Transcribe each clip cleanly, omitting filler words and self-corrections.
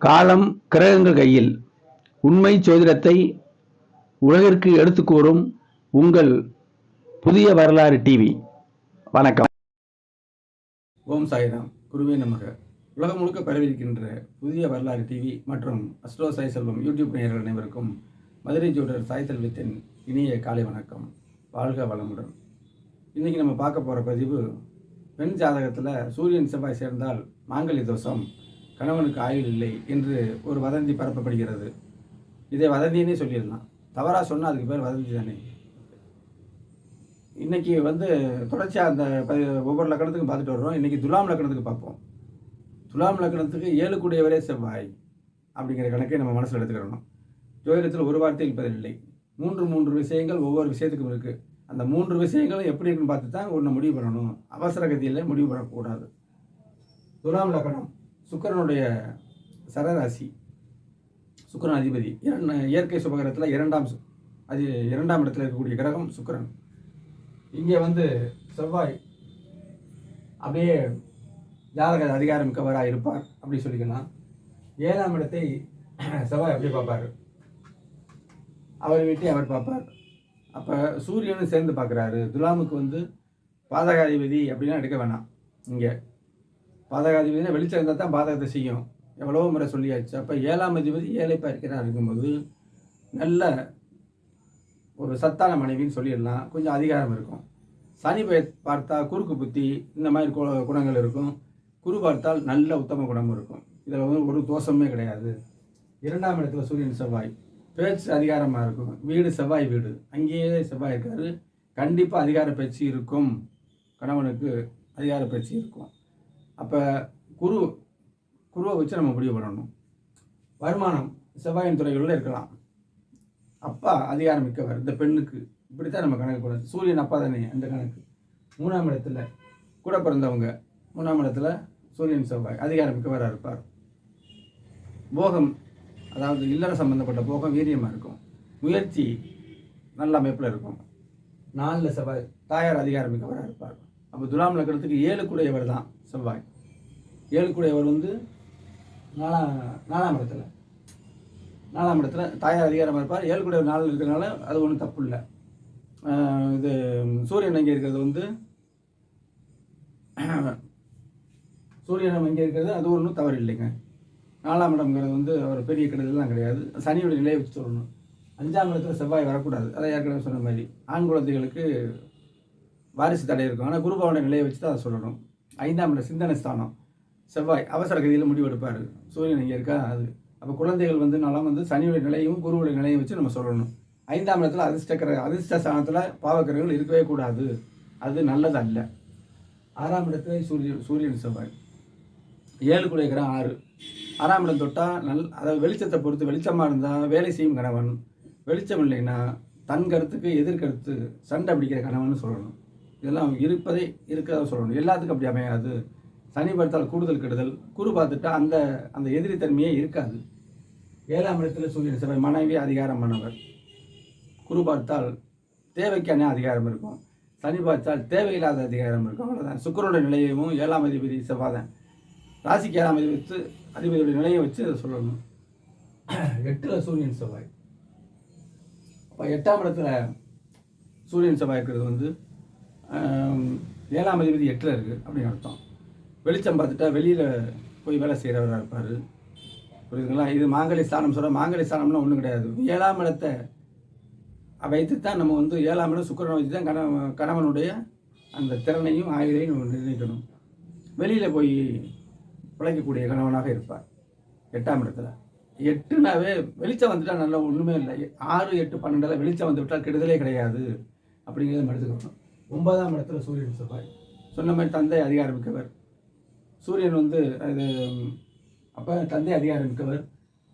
காலம் கிரகங்கள் கையில் உண்மை ஜோதிடத்தை உலகிற்கு எடுத்துக் கூறும் உங்கள் புதிய வரலாறு டிவி. வணக்கம். ஓம் சாய்ராம், குருவே நமக. உலகம் முழுக்க பரவியிருக்கின்ற புதிய வரலாறு டிவி மற்றும் அஸ்ட்ரோ சாய் செல்வம் யூடியூப் நேயர்கள் அனைவருக்கும் மதுரை ஜோடர் சாய் செல்வத்தின் இனிய காலை வணக்கம். வாழ்க வளமுடன். இன்றைக்கி நம்ம பார்க்க போகிற பதிவு, பெண் ஜாதகத்தில் சூரியன் செவ்வாய் சேர்ந்தால் மாங்கல்ய தோஷம், கணவனுக்கு ஆயுள் இல்லை என்று ஒரு வதந்தி பரப்பப்படுகிறது. இதை வதந்தினே சொல்லிடலாம். தவறாக சொன்னால் அதுக்கு பேர் வதந்தி தானே. இன்றைக்கி தொடர்ச்சியாக அந்த ஒவ்வொரு லக்கணத்துக்கும் பார்த்துட்டு வர்றோம். இன்றைக்கி துலாம் லக்கணத்துக்கு பார்ப்போம். துலாம் லக்கணத்துக்கு 7 கூடியவரே செவ்வாய் அப்படிங்கிற கணக்கை நம்ம மனசில் எடுத்துக்கிறோம். ஜோதிடத்தில் ஒரு வார்த்தை இருப்பதில்லை. 3 விஷயங்கள் ஒவ்வொரு விஷயத்துக்கும் இருக்குது. அந்த 3 விஷயங்களும் எப்படி இருக்குன்னு பார்த்து தான் ஒன்று முடிவு பண்ணணும். அவசர கதியில் முடிவு பண்ணக்கூடாது. துலாம் லக்கணம் சுக்கிரனுடைய சரராசி, சுக்கிரன் அதிபதி. இயற்கை சுபகிரகத்தில் இரண்டாம் இடத்துல இருக்கக்கூடிய கிரகம் சுக்கிரன். இங்கே செவ்வாய் அப்படியே ஜாதக அதிகாரமிக்கவராக இருப்பார் அப்படி சொல்லிக்கலாம். 7ஆம் இடத்தை செவ்வாய் அப்படியே பார்ப்பார், அவர் வீட்டை அவர் பார்ப்பார். அப்போ சூரியனும் சேர்ந்து பார்க்குறாரு. துலாமுக்கு பாதகாதிபதி அப்படின்னா எடுக்க வேணாம். இங்கே பாதகாதிபதினா வெளிச்சம் இருந்தால் தான் பாதகத்தை செய்யும். எவ்வளோ முறை சொல்லியாச்சு. அப்போ 7ஆம் அதிபதி 7ஐ பார்க்கிறார் இருக்கும்போது நல்ல ஒரு சத்தான மனைவின்னு சொல்லிடலாம். கொஞ்சம் அதிகாரம் இருக்கும். சனி பார்த்தா குறுக்கு புத்தி, இந்த மாதிரி குணங்கள் இருக்கும். குரு பார்த்தால் நல்ல உத்தம குணம் இருக்கும். இதில் ஒரு தோஷமே கிடையாது. 2ஆம் இடத்துல சூரியன் செவ்வாய், பேச்சு அதிகாரமாக இருக்கும். வீடு செவ்வாய் வீடு, அங்கேயே செவ்வாய் இருக்காரு. கண்டிப்பாக அதிகார பேச்சு இருக்கும். கணவனுக்கு அதிகார பேச்சு இருக்கும். அப்போ குருவை வச்சு நம்ம முடிவு பண்ணணும். வருமானம் செவ்வாயின் துறைகளில் இருக்கலாம். அப்பா அதிகாரம் மிக்கவர் இந்த பெண்ணுக்கு, இப்படித்தான் நம்ம கணக்கு போடுறது. சூரியன் அப்பா தானே அந்த கணக்கு. 3ஆம் இடத்துல கூட பிறந்தவங்க, 3ஆம் இடத்துல சூரியன் செவ்வாய் அதிகாரம் மிக்கவராக இருப்பார். போகம், அதாவது இல்லற சம்பந்தப்பட்ட போகம் வீரியமாக இருக்கும். முயற்சி நல்ல அமைப்பில் இருக்கும். 4 செவ்வாய் தாயார் அதிகாரம் மிக்கவராக இருப்பார். அப்போ துலாம் லக்கணத்துக்கு 7 கூடையவர் தான் செவ்வாய். 7 கூடையவர் 4ஆம் இடத்துல தாயார் அதிகாரமாக இருப்பார். 7 கூடையவர் 4 இருக்கிறதுனால அது ஒன்றும் தப்பு இல்லை. இது சூரியன் அங்கே இருக்கிறது சூரியன் அங்கே இருக்கிறது அது ஒன்றும் தவறு இல்லைங்க. 4ஆம் இடம்ங்கிறது ஒரு பெரிய கெடுதலாம் கிடையாது. சனியோட நிலையை வச்சு சொல்லணும். 5ஆம் இடத்துல செவ்வாய் வரக்கூடாது. அதை ஏற்கனவே சொன்ன மாதிரி ஆண் குழந்தைகளுக்கு வாரிசு தடை இருக்கும். ஆனால் குருபவன நிலையை வச்சு தான் அதை சொல்லணும். 5ஆம் இடம் சிந்தனை ஸ்தானம். செவ்வாய் அவசர கதியில் முடிவெடுப்பார். சூரியன் இங்கே இருக்கா அது. அப்போ குழந்தைகள் நலம் சனியுடைய நிலையும் குருவுடைய நிலையும் வச்சு நம்ம சொல்லணும். 5ஆம் இடத்துல அதிர்ஷ்ட ஸ்தானத்தில் பாவக்கிரகங்கள் இருக்கவே கூடாது. அது நல்லது அல்ல. 6ஆம் இடத்துல சூரியன் செவ்வாய் 7 கூடிய கிரகம் 6. 6ஆம் இடம் தொட்டால் அதாவது வெளிச்சத்தை பொறுத்து வெளிச்சமாக இருந்தால் வேலை செய்யும் கணவன், வெளிச்சம் இல்லைன்னா தன் கருத்துக்கு எதிர்கருத்து சண்டை பிடிக்கிற கணவன் சொல்லணும். இதெல்லாம் இருக்கிறதா சொல்லணும். எல்லாத்துக்கும் அப்படி அமையாது. சனி பார்த்தால் கூடுதல் கெடுதல், குரு பார்த்துட்டா அந்த எதிரித்தன்மையே இருக்காது. 7ஆம் இடத்துல சூரியன் செவ்வாய் மனைவி அதிகாரமானவர். குரு பார்த்தால் தேவைக்கான அதிகாரம் இருக்கும். சனி பார்த்தால் தேவையில்லாத அதிகாரம் இருக்கும். அவ்வளோதான். சுக்கிரனுடைய நிலையையும் 7ஆம் அதிபதி செவ்வாய், ராசிக்கு 7ஆம் அதிபதியுடைய நிலையை வச்சு அதை சொல்லணும். 8ல் சூரியன் செவ்வாய். அப்போ 8ஆம் இடத்துல சூரியன் செவ்வாய் இருக்கிறது 7ஆம் அதிபதி 8ல் இருக்குது அப்படின்னு அர்த்தம். வெளிச்சம் பார்த்துட்டா வெளியில் போய் வேலை செய்கிறவராக இருப்பார். புரியுதுங்களா? இது மாங்கல்ய ஸ்தானம் சொல்கிற. மாங்கல்ய ஸ்தானம்லாம் ஒன்றும் கிடையாது. 7ஆம் இடத்தை வைத்து தான் நம்ம 7ஆம் இடம் சுக்கிரனை வச்சு தான் கணவனுடைய அந்த திறனையும் ஆயுளையும் நம்ம நிர்ணயிக்கணும். வெளியில் போய் பிழைக்கக்கூடிய கணவனாக இருப்பார் 8ஆம் இடத்துல. 8னாவே வெளிச்சம் வந்துட்டால் நல்லா ஒன்றுமே இல்லை. 6, 8, 12 வெளிச்சம் வந்து விட்டால் கெடுதலே கிடையாது அப்படிங்கிறத நம்ம எடுத்துக்கணும். 9ஆம் இடத்துல சூரியன் செவ்வாய் சொன்ன மாதிரி தந்தை அதிகாரமிக்கவர். சூரியன் அது அப்போ தந்தை அதிகாரமிக்கவர்.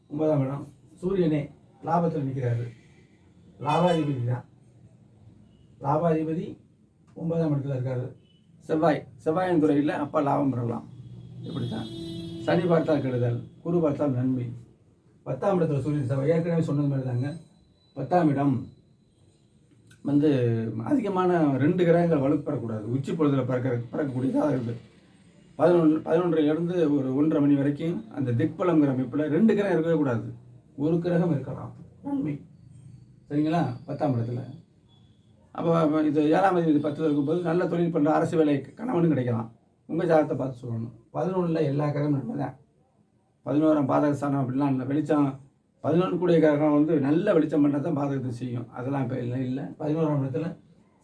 9ஆம் இடம் சூரியனே லாபத்தில் நிற்கிறாரு. லாபாதிபதி தான். லாபாதிபதி 9ஆம் இடத்துல இருக்காரு. செவ்வாயின் துறையில் அப்பா லாபம் பெறலாம். இப்படித்தான். சனி பார்த்தால் கெடுதல், குரு பார்த்தால் நன்மை. 10ஆம் இடத்துல சூரியன் செவ்வாய் ஏற்கனவே சொன்னது மாதிரி தாங்க. 10ஆம் இடம் அதிகமான 2 கிரகங்கள் வலுப்பெறக்கூடாது. உச்சி பொழுதில் பறக்கக்கூடியதாக இருக்குது. 11:30லேருந்து ஒரு 1:30 மணி வரைக்கும் அந்த திக்பலங்கிற அமைப்பில் 2 கிரகம் இருக்கவே கூடாது, ஒரு கிரகம் இருக்கலாம் நன்மை. சரிங்களா? 10ஆம் இடத்துல. அப்போ இது 7ஆம் அதிபதி 10ல் இருக்கும்போது நல்ல தொழில் பண்ணுற அரசு வேலை கணவனும் கிடைக்கலாம். உங்கள் ஜாதகத்தை பார்த்து சொல்லணும். 11ல் எல்லா கிரகமும் நன்மை தான். 11ஆம் பாதக ஸ்தானம் அப்படிலாம் இல்லை. வெளிச்சம் 11 கூடிய கிரகம் வந்து நல்ல வெளிச்சம் பண்ண தான் பாதகத்தை செய்யும். அதெல்லாம் இப்போ இல்லை. 11ஆம் இடத்துல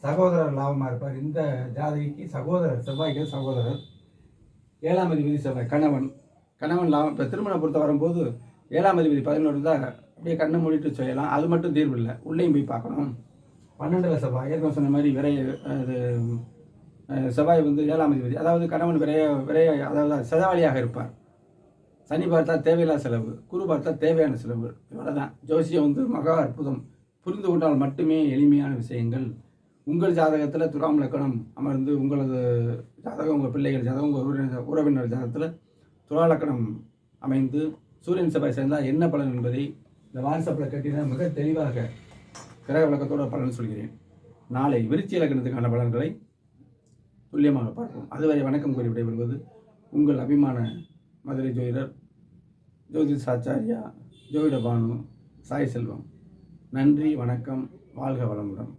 சகோதரர் லாபமாக இருப்பார். இந்த ஜாதகிக்கு சகோதரர், செவ்வாய்க்கு சகோதரர். 7ஆம் அதிபதி செவ்வாய், கணவன் லாபம். இப்போ திருமணம் பொறுத்த வரும்போது 7ஆம் அதிபதி 11 தான் அப்படியே கண்ணை மூடிட்டு செய்யலாம். அது மட்டும் தீர்வு இல்லை, உள்ளேயும் போய் பார்க்கணும். 12ல் செவ்வாய், ஏற்கனவே சொன்ன மாதிரி இது செவ்வாய் வந்து 7ஆம் அதிபதி, அதாவது கணவன் விரைய அதாவது செலவாளியாக இருப்பார். சனி பார்த்தா தேவையில்லாத செலவு, குரு பார்த்தா தேவையான செலவு. இவ்வளோதான். ஜோசியம் வந்து மகா அற்புதம். புரிந்து கொண்டால் மட்டுமே எளிமையான விஷயங்கள். உங்கள் ஜாதகத்தில் துலாம் லக்கணம் அமர்ந்து, உங்களது ஜாதகம், உங்கள் பிள்ளைகள் ஜாதகம், உங்கள் உறவினர் ஜாதகத்தில் துலா லக்கணம் அமைந்து சூரியன் செவ்வாய் சேர்ந்தால் என்ன பலன் என்பதை இந்த வாட்ஸ்அப்பில் கட்டினால் மிக தெளிவாக கிரக விளக்கத்தோட பலன் சொல்கிறேன். நாளை விருச்சிக லக்கணத்துக்கான பலன்களை துல்லியமாக பார்ப்போம். அதுவரை வணக்கம் கூறி விடைபெறுவது உங்கள் அபிமான மதுரை ஜோதிடர் ஜோதிஷாச்சாரியா ஜோதிட பானு சாய் செல்வம். நன்றி, வணக்கம், வாழ்க வளமுடன்.